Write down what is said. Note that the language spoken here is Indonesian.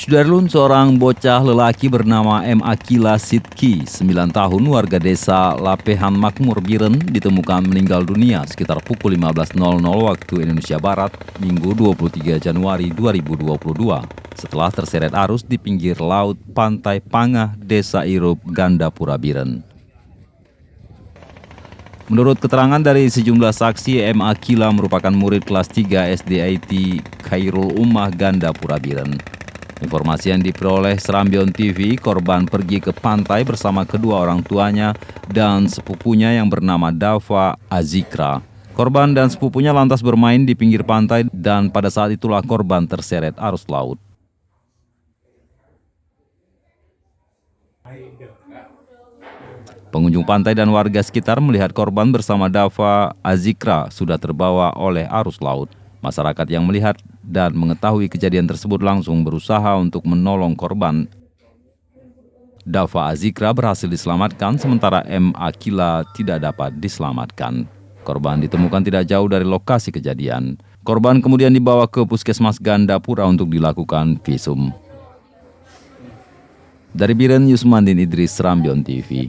Sudarlun, seorang bocah lelaki bernama M. Akila Sidki, 9 tahun, warga desa Lapehan Makmur Biren, ditemukan meninggal dunia sekitar pukul 15.00 waktu Indonesia Barat, Minggu 23 Januari 2022, setelah terseret arus di pinggir laut Pantai Pangah, Desa Irup, Gandapura Biren. Menurut keterangan dari sejumlah saksi, M. Akila merupakan murid kelas 3 SDIT Khairul Ummah Gandapura Biren. Informasi yang diperoleh Serambion TV, korban pergi ke pantai bersama kedua orang tuanya dan sepupunya yang bernama Dava Azikra. Korban dan sepupunya lantas bermain di pinggir pantai dan pada saat itulah korban terseret arus laut. Pengunjung pantai dan warga sekitar melihat korban bersama Dava Azikra sudah terbawa oleh arus laut. Masyarakat yang melihat dan mengetahui kejadian tersebut langsung berusaha untuk menolong korban. Dava Azikra berhasil diselamatkan, sementara M. Akila tidak dapat diselamatkan. Korban ditemukan tidak jauh dari lokasi kejadian. Korban kemudian dibawa ke Puskesmas Gandapura untuk dilakukan visum. Dari Biren, Yusmandin Idris, Serambion TV.